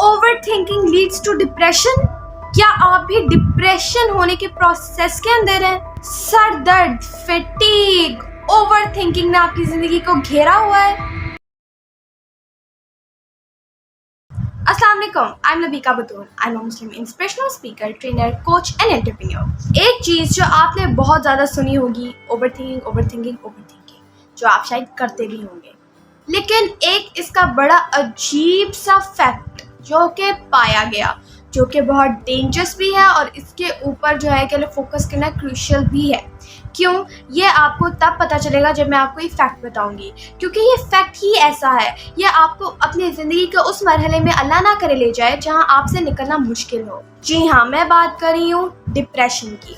Over thinking leads to depression. क्या आप भी डिप्रेशन होने के प्रोसेस के अंदर हैं? सर दर्द, फैटीग, ओवर थिंकिंग ने आपकी जिंदगी को घेरा हुआ है। अस्सलाम वालेकुम, I am Nabika Batur. I am a Muslim inspirational speaker, trainer, coach and entrepreneur. एक चीज़ जो आपने बहुत ज़्यादा सुनी होगी, over thinking, over thinking, over thinking, जो आप शायद करते भी होंगे। लेकिन एक इसका बड़ा अजीब सा फैक्ट जो कि पाया गया, जो कि बहुत डेंजरस भी है और इसके ऊपर जो है कि फोकस करना क्रूशियल भी है। क्यों? ये आपको तब पता चलेगा जब मैं आपको ये फैक्ट बताऊंगी, क्योंकि ये फैक्ट ही ऐसा है। ये आपको अपनी ज़िंदगी के उस मरहले में अल्लाह ना करे ले जाए जहां आपसे निकलना मुश्किल हो। जी हाँ, मैं बात कर रही हूँ डिप्रेशन की।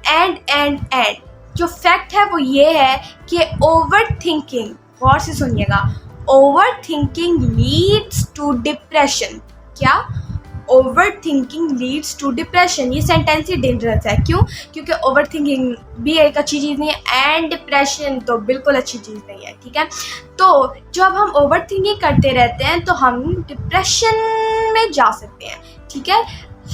एंड जो फैक्ट है वो ये है कि ओवर थिंकिंग, गौर से सुनिएगा, over thinking leads to depression. क्या? Over thinking leads to depression. ये सेंटेंस ही डेंजरस है। क्यों? क्योंकि ओवर थिंकिंग भी एक अच्छी चीज़ नहीं है एंड डिप्रेशन तो बिल्कुल अच्छी चीज़ नहीं है। ठीक है, तो जब हम ओवर थिंकिंग करते रहते हैं तो हम डिप्रेशन में जा सकते हैं। ठीक है,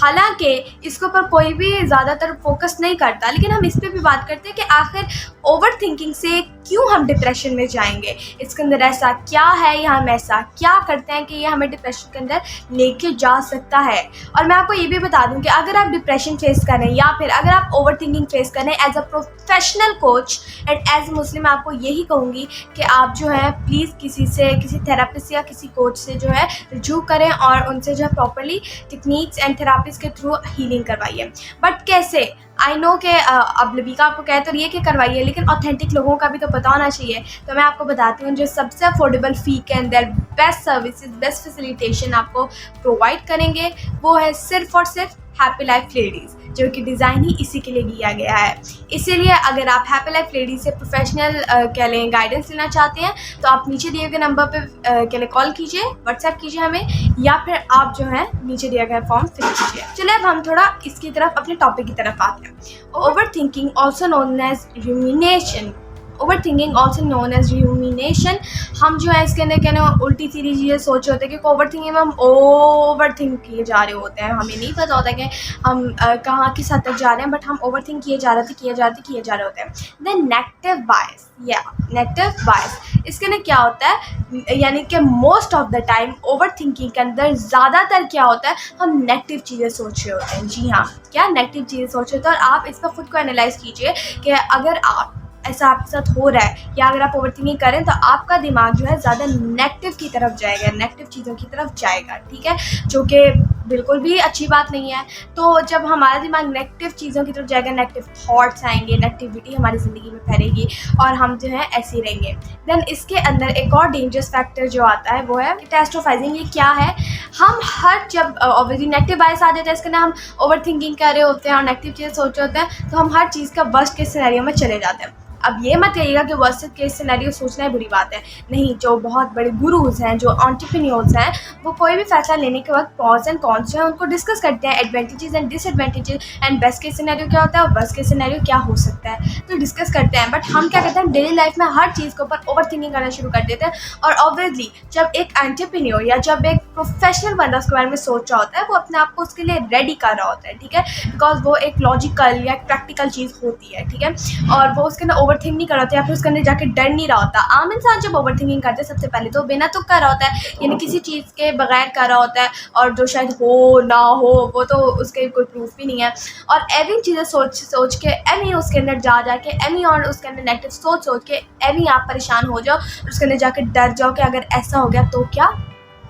हालांकि इसके ऊपर कोई भी ज़्यादातर फोकस नहीं करता, लेकिन हम इस पर भी बात करते हैं कि आखिर ओवर थिंकिंग से क्यों हम डिप्रेशन में जाएंगे, इसके अंदर ऐसा क्या है या हम ऐसा क्या करते हैं कि ये हमें डिप्रेशन के अंदर लेके जा सकता है। और मैं आपको ये भी बता दूं कि अगर आप डिप्रेशन फेस कर रहे हैं या फिर अगर आप ओवर थिंकिंग फेस कर रहे हैं, as a professional coach and as a Muslim आपको यही कहूँगी कि आप जो है प्लीज़ किसी थेरापिस्ट या किसी कोच से जो है रुजू करें और उनसे जो है प्रॉपरली टेक्निक्स एंड थेरापीज के थ्रू हीलिंग करवाइए। बट कैसे? आई नो कि अब लबीका आपको कह तो रही है कि करवाइए, लेकिन ऑथेंटिक लोगों का भी तो पता होना चाहिए। तो मैं आपको बताती हूँ जो सबसे अफोर्डेबल फ़ी के अंदर बेस्ट सर्विसेज, बेस्ट फैसिलिटेशन आपको प्रोवाइड करेंगे, वो है सिर्फ और सिर्फ हैप्पी लाइफ लेडीज़, जो कि डिज़ाइन ही इसी के लिए किया गया है। इसीलिए अगर आप हैप्पी लाइफ लेडीज़ से प्रोफेशनल कह लें गाइडेंस लेना चाहते हैं तो आप नीचे दिए गए नंबर पे कह लें कॉल कीजिए, व्हाट्सएप कीजिए हमें, या फिर आप जो है नीचे दिया गया फॉर्म फिल कीजिए। चलिए अब हम थोड़ा इसकी तरफ, अपने टॉपिक की तरफ आते हैं। Over thinking also known as rumination. Over thinking also known as rumination. हम जो है इसके अंदर कहने उल्टी सीधी चीज़ें सोच रहे होते हैं, क्योंकि ओवर थिंकिंग में हम ओवर थिंक किए जा रहे होते हैं, हमें नहीं पता होता कि हम कहाँ किस हद तक जा रहे हैं, बट हम ओवर थिंक किए जा रहे होते हैं। देन नेगेटिव बायस, या नेगेटिव बायस, इसके अंदर क्या होता है, यानी कि most of the time over thinking के अंदर ज़्यादातर क्या होता है, हम नेगेटिव चीज़ें सोच रहे होते हैं। जी हाँ, क्या नेगेटिव चीज़ें सोच रहे होते हैं। और आप इसका खुद को एनालाइज कीजिए कि अगर आप ऐसा आपके साथ हो रहा है या अगर आप ओवर थिंकिंग करें तो आपका दिमाग जो है ज़्यादा नेगेटिव की तरफ जाएगा, नेगेटिव चीज़ों की तरफ जाएगा। ठीक है, जो कि बिल्कुल भी अच्छी बात नहीं है। तो जब हमारा दिमाग नेगेटिव चीज़ों की तरफ जाएगा, नेगेटिव थॉट्स आएंगे, नेगेटिविटी हमारी ज़िंदगी में फैलेगी और हम जो है ऐसे ही रहेंगे। देन इसके अंदर एक और डेंजरस फैक्टर जो आता है वो है कैटास्ट्रोफाइजिंग। ये क्या है? हम हर जब ऑब्वियसली नेगेटिव बायस आ जाता है, इसके अंदर हम ओवर थिंकिंग कर रहे होते हैं और नेगेटिव चीज़ें सोच रहे होते हैं, तो हम हर चीज़ का वर्स्ट केस सिनेरियो में चले जाते हैं। अब ये मत कहिएगा कि वर्स्ट केस सिनेरियो सोचना ही बुरी बात है। नहीं, जो बहुत बड़े गुरुज हैं, जो एंटरप्रेन्योर्स हैं, वो कोई भी फैसला लेने के वक्त प्रॉस एंड कॉन्स जो है उनको डिस्कस करते हैं, advantages and disadvantages and best case scenario क्या होता है और वर्स्ट केस सिनेरियो क्या हो सकता है, तो डिस्कस करते हैं। बट हम क्या करते हैं, डेली लाइफ में हर चीज़ के ऊपर ओवर थिंकिंग करना शुरू कर देते हैं। और ऑब्वियसली जब एक एंटरप्रेन्योर या जब एक प्रोफेशनल बंदा उसके बारे में सोच रहा होता है, वो अपने आप को उसके लिए रेडी कर रहा होता है। ठीक है, बिकॉज वो एक लॉजिकल या एक प्रैक्टिकल चीज़ होती है। ठीक है, और वो उसके अंदर ओवर थिंक नहीं कर रहा होता या फिर उसके अंदर जाके डर नहीं रहा होता। आम इंसान जब ओवर थिंकिंग करते हैं सबसे पहले तो बिना तुक कर रहा होता है, यानी किसी चीज़ के बगैर कर रहा होता है, और जो शायद हो ना हो वो तो उसके कोई प्रूफ भी नहीं है। और एवरी चीज़ें सोच के एवं उसके अंदर जा के एवं और उसके अंदर नेगेटिव सोच के एवं आप परेशान हो जाओ और उसके अंदर जाके डर जाओ कि अगर ऐसा हो गया तो क्या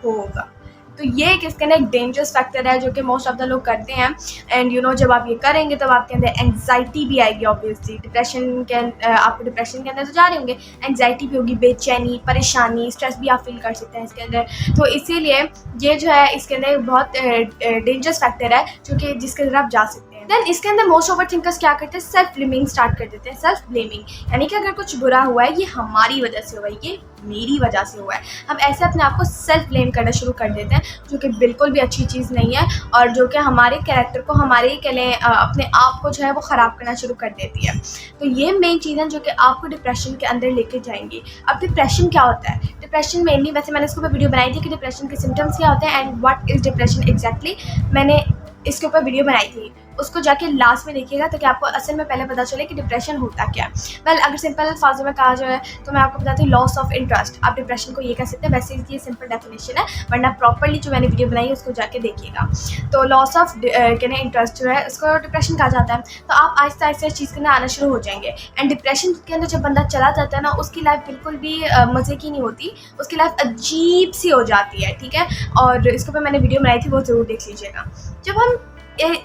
होगा। तो ये एक इसके अंदर एक डेंजरस फैक्टर है जो कि मोस्ट ऑफ द लोग करते हैं। एंड यू नो, जब आप ये करेंगे तब आपके अंदर एंग्जाइटी भी आएगी। ऑब्वियसली डिप्रेशन के आपको डिप्रेशन के अंदर तो जा रहे होंगे, एंग्जाइटी भी होगी, बेचैनी, परेशानी, स्ट्रेस भी आप फील कर सकते हैं इसके अंदर। तो इसीलिए ये जो है इसके अंदर बहुत डेंजरस फैक्टर है जो कि जिसके अंदर आप जा सकते हैं। देन इसके अंदर मोस्ट ओवर थिंकर्स क्या करते हैं, सेल्फ ब्लेमिंग स्टार्ट कर देते हैं। सेल्फ ब्लेमिंग यानी कि अगर कुछ बुरा हुआ है ये हमारी वजह से हुआ है, ये मेरी वजह से हुआ है। हम ऐसे अपने आप को सेल्फ ब्लेम करना शुरू कर देते हैं, जो कि बिल्कुल भी अच्छी चीज़ नहीं है और जो कि हमारे कैरेक्टर को, हमारे कह लें अपने आप को जो है वो ख़राब करना शुरू कर देती है। तो ये मेन चीज़ें जो कि आपको डिप्रेशन के अंदर लेके जाएंगी। अब डिप्रेशन क्या होता है? डिप्रेशन मेनली, वैसे मैंने इसके ऊपर वीडियो बनाई थी कि डिप्रेशन के सिम्टम्स क्या होते हैं and what is depression exactly. मैंने इसके ऊपर वीडियो बनाई थी, उसको जाके लास्ट में देखिएगा ताकि आपको असल में पहले पता चले कि डिप्रेशन होता क्या है। वेल अगर सिंपल अल्फाजों में कहा जाए तो मैं आपको बताती हूँ, लॉस ऑफ इंटरेस्ट। आप डिप्रेशन को ये कह सकते हैं, वैसे ये सिंपल डेफिनेशन है, वरना प्रॉपरली जो मैंने वीडियो बनाई है उसको जाके देखिएगा। तो लॉस ऑफ कहने इंटरेस्ट जो है उसको डिप्रेशन कहा जाता है। तो आप आहिस्ता आहिस्ता इस चीज़ के अंदर आना शुरू हो जाएंगे एंड डिप्रेशन के अंदर जब बंदा चला जाता है ना, उसकी लाइफ बिल्कुल भी मज़े की नहीं होती, उसकी लाइफ अजीब सी हो जाती है, ठीक है। और इसके ऊपर मैंने वीडियो बनाई थी, वो ज़रूर देख लीजिएगा। जब हम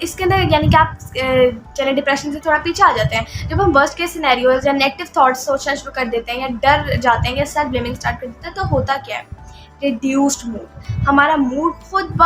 इसके अंदर यानी कि आप चले डिप्रेशन से थोड़ा पीछे आ जाते हैं, जब हम वर्स्ट केस सिनेरियोज या नेगेटिव थॉट्स सोचना शुरू कर देते हैं या डर जाते हैं या सेल्फ ब्लेमिंग स्टार्ट कर देते हैं, तो होता क्या है, रिड्यूस्ड मूड। हमारा मूड खुद ब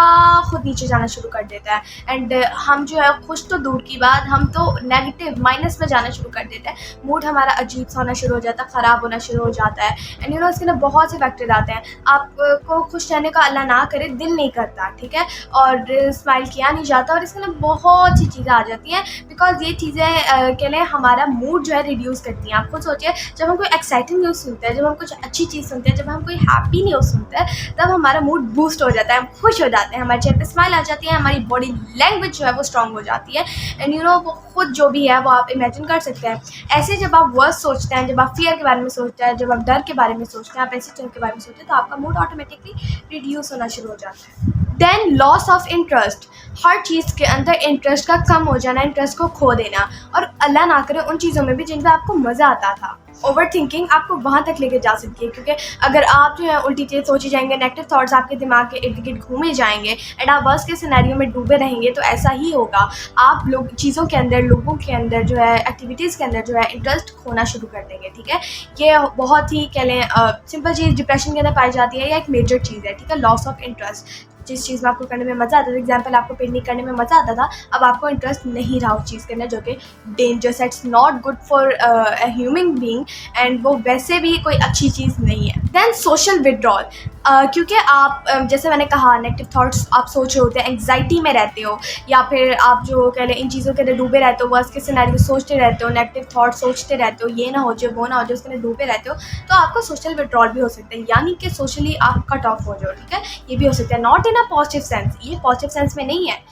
खुद नीचे जाना शुरू कर देता है एंड हम जो है खुश तो दूर की बात, हम तो नेगेटिव माइनस में जाना शुरू कर देते हैं। मूड हमारा अजीब सा होना शुरू हो जाता है, ख़राब होना शुरू हो जाता है एंड यू नो इसके अंदर बहुत से फैक्टर आते हैं। आपको खुश रहने का अल्लाह ना करे दिल नहीं करता, ठीक है, और स्माइल किया नहीं जाता और इसके अंदर बहुत सी चीज़ें आ जाती हैं बिकॉज ये चीज़ें के लिए हमारा मूड जो है रिड्यूस करती हैं। आप खुद सोचिए, जब हम कोई एक्साइटिंग न्यूज़ सुनते हैं, जब हम कुछ अच्छी चीज़ सुनते हैं, जब हम कोई हैप्पी न्यूज़ सुनते हैं, तब हमारा मूड बूस्ट हो जाता है, हम खुश हो जाते हैं, हमारे चेहरे पे स्माइल आ जाती है, हमारी बॉडी लैंग्वेज जो है वो स्ट्रांग हो जाती है एंड यू नो वो खुद जो भी है वो आप इमेजिन कर सकते हैं। ऐसे जब आप वर्स्ट सोचते हैं, जब आप फियर के बारे में सोचते हैं, जब आप डर के बारे में सोचते हैं, आप ऐसी चीज़ों के बारे में सोचते हैं, तो आपका मूड ऑटोमेटिकली रिड्यूस होना शुरू हो जाता है। देन लॉस ऑफ इंटरेस्ट, हर चीज़ के अंदर इंटरेस्ट का कम हो जाना, इंटरेस्ट को खो देना, और अल्लाह ना करे उन चीज़ों में भी जिन पर आपको मज़ा आता था। ओवर थिंकिंग आपको वहाँ तक लेके जा सकती है, क्योंकि अगर आप जो है उल्टी चीज़ सोची जाएंगे, नेगेटिव थॉट्स आपके दिमाग के इर्द गिर्द घूमे जाएंगे एंड आप वर्स्ट के सिनेरियो में डूबे रहेंगे, तो ऐसा ही होगा। आप लोग चीज़ों के अंदर, लोगों के अंदर जो है, एक्टिविटीज़ के अंदर जो है इंटरेस्ट खोना शुरू कर देंगे, ठीक है। ये बहुत ही कह लें सिंपल चीज़ डिप्रेशन के अंदर पाई जाती है या एक मेजर चीज़ है, ठीक है, लॉस ऑफ इंटरेस्ट। जिस चीज़ में आपको करने में मज़ा आता था, एग्जाम्पल आपको पेंटिंग करने में मज़ा आता था, अब आपको इंटरेस्ट नहीं रहा उस चीज़ के अंदर, जो कि डेंजरस है, it's not good for a human being and वो वैसे भी कोई अच्छी चीज़ नहीं है। देन सोशल विड्रॉल, क्योंकि आप जैसे मैंने कहा नेगेटिव थॉट्स आप सोच रहे होते हैं, एंग्जाइटी में रहते हो, या फिर आप जो कह लें इन चीज़ों के अंदर डूबे रहते हो, वर्स्ट के सिनेरियो सोचते रहते हो, नेगेटिव थॉट्स सोचते रहते हो, ये ना हो जाए, वो ना हो जाए, उसके अंदर डूबे रहते हो, तो आपको सोशल विड्रॉल भी हो सकता है, यानी कि सोशली आप कट ऑफ हो जाओ, ठीक है। ये भी हो सकता है, not in a positive sense, ये पॉजिटिव सेंस में नहीं है,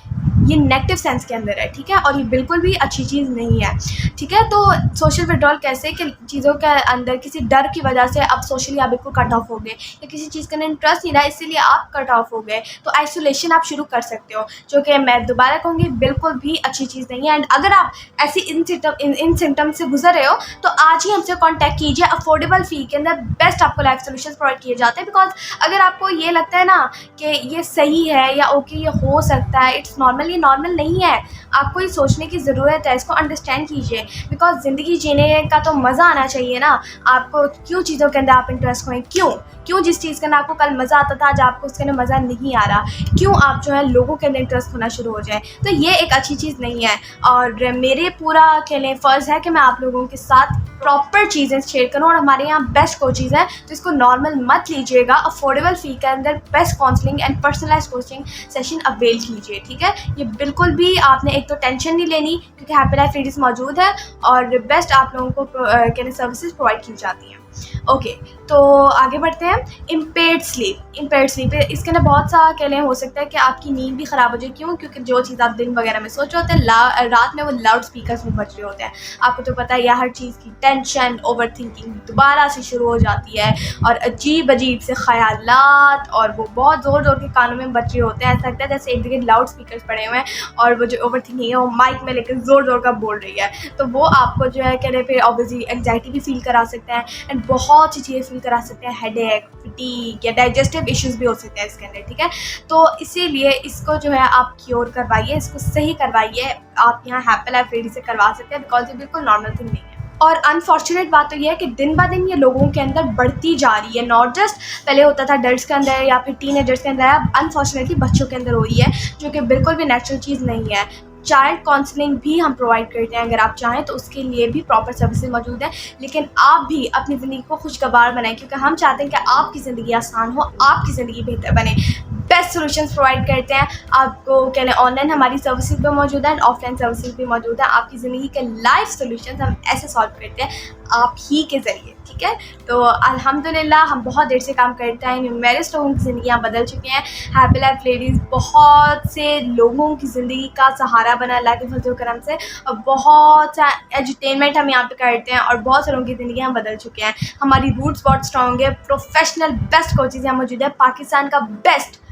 ये नेगेटिव सेंस के अंदर है, ठीक है, और ये बिल्कुल भी अच्छी चीज़ नहीं है, ठीक है। तो सोशल विड्रॉल कैसे कि चीज़ों के अंदर किसी डर की वजह से अब सोशली आप बिल्कुल कट ऑफ हो गए, या किसी चीज़ के अंदर इंटरेस्ट नहीं रहा इसीलिए आप कट ऑफ हो गए, तो आइसोलेशन आप शुरू कर सकते हो, जो कि मैं दोबारा कहूँगी बिल्कुल भी अच्छी चीज़ नहीं है। एंड अगर आप ऐसी इन सिम्टम से गुजर रहे हो तो आज ही हमसे कॉन्टैक्ट कीजिए, अफोर्डेबल फ़ी के अंदर बेस्ट आपको लाइफ सोल्यूशन प्रोवाइड किए जाते हैं। बिकॉज अगर आपको ये लगता है ना कि ये सही है या ओके ये हो सकता है, इट्स नॉर्मल, ये नॉर्मल नहीं है, आपको ये सोचने की ज़रूरत है, इसको अंडरस्टैंड कीजिए। बिकॉज ज़िंदगी जीने का तो मज़ा आना चाहिए ना, आपको क्यों चीज़ों के अंदर आप इंटरेस्ट खोएं, क्यों जिस चीज़ के अंदर आपको कल मज़ा आता था आज आपको उसके अंदर मज़ा नहीं आ रहा, क्यों आप जो है लोगों के अंदर इंटरेस्ट होना शुरू हो जाए, तो ये एक अच्छी चीज़ नहीं है। और मेरे पूरा कह लें फ़र्ज़ है कि मैं आप लोगों के साथ प्रॉपर चीज़ें शेयर करूँ, और हमारे यहाँ बेस्ट कोचेज़ हैं, तो इसको नॉर्मल मत लीजिएगा, अफोर्डेबल फ़ी के अंदर best counselling and personalised coaching session avail कीजिए, ठीक है। ये बिल्कुल भी आपने एक तो टेंशन नहीं लेनी, क्योंकि हैप्पी लाइफ लेडीज़ मौजूद है और बेस्ट आप लोगों को कहने सर्विसेज प्रोवाइड की जाती हैं। ओके, तो आगे बढ़ते हैं। इम्पेयर्ड स्लीप इसके अंदर बहुत सा कह लें हो सकता है कि आपकी नींद भी ख़राब हो जाए, क्यों, क्योंकि जो चीज़ आप दिन वगैरह में सोच रहे होते हैं रात में वो लाउड स्पीकर्स में बज रहे होते हैं। आपको तो पता है, या हर चीज़ की टेंशन, ओवर थिंकिंग दोबारा से शुरू हो जाती है और अजीब से ख़यालात, और वो बहुत ज़ोर ज़ोर के कानों में बज रहे होते हैं। ऐसा लगता है जैसे एक जगह लाउड स्पीकर्स पड़े हुए हैं और वो जो ओवर थिंकिंग है वो माइक में लेकर ज़ोर ज़ोर का बोल रही है, तो वो आपको जो है कह रहे फिर ऑब्वियसली एंग्जाइटी भी फील करा सकता है एंड बहुत सी चीज़ें फील करा सकते हैं, हेडेक, फटीग या डाइजेस्टिव इश्यूज़ भी हो सकते हैं इसके अंदर, ठीक है। तो इसीलिए इसको जो है आप क्योर करवाइए, इसको सही करवाइए, आप यहाँ हैप्पी लाइफ लेडी से करवा सकते हैं, बिकॉज ये बिल्कुल नॉर्मल थिंग नहीं है। और अनफॉर्चुनेट बात तो ये है कि दिन ब दिन ये लोगों के अंदर बढ़ती जा रही है, नॉट जस्ट पहले होता था अडल्ट्स के अंदर या फिर टीनेजर्स के अंदर, अब अनफॉर्चुनेटली बच्चों के अंदर हो रही है, जो कि बिल्कुल भी नेचुरल चीज़ नहीं है। चाइल्ड काउंसलिंग भी हम प्रोवाइड करते हैं, अगर आप चाहें तो उसके लिए भी प्रॉपर सर्विसेज मौजूद है। लेकिन आप भी अपनी ज़िंदगी को खुशगवार बनाएं, क्योंकि हम चाहते हैं कि आपकी ज़िंदगी आसान हो, आपकी ज़िंदगी बेहतर बने। बेस्ट सॉल्यूशंस प्रोवाइड करते हैं आपको, कहने ऑनलाइन हमारी सर्विसेज भी मौजूद है एंड ऑफलाइन सर्विसेज भी मौजूद है। आपकी ज़िंदगी के लाइफ सॉल्यूशंस हम ऐसे सॉल्व करते हैं आप ही के ज़रिए, ठीक है। तो अल्हम्दुलिल्लाह हम बहुत देर से काम करते हैं, न्यूमेरस लोगों की ज़िंदगियाँ बदल चुकी हैं। हैप्पी लाइफ लेडीज़ बहुत से लोगों की ज़िंदगी का सहारा बना अल्लाह के फजल करम से, और बहुत सा एंटरटेनमेंट हम यहाँ पे करते हैं और बहुत से लोगों की ज़िंदगी हम बदल चुके हैं। हमारी रूट्स बहुत स्ट्रॉन्ग है, प्रोफेशनल बेस्ट कोचेज़ यहाँ मौजूद है। पाकिस्तान का बेस्ट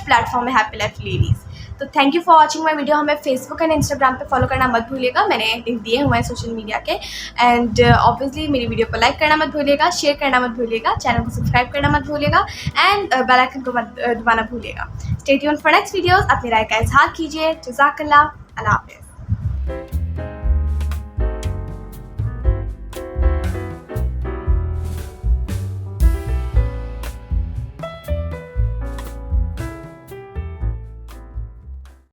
प्लेटफॉर्म है हैप्पी लाइफ लेडीज़। तो thank you for watching my video. हमें फेसबुक एंड इंस्टाग्राम पे फॉलो करना मत भूलिएगा, मैंने लिंक दिए हुए हैं सोशल मीडिया के। एंड ऑब्वियसली मेरी वीडियो को लाइक करना मत भूलिएगा, शेयर करना मत भूलिएगा, चैनल को सब्सक्राइब करना मत भूलिएगा एंड बेल आइकन को मत दबाना भूलिएगा। Stay tuned for next videos. अपनी राय का इजहार कीजिए। जज़ाकल्लाह, अल्लाह हाफ़िज़।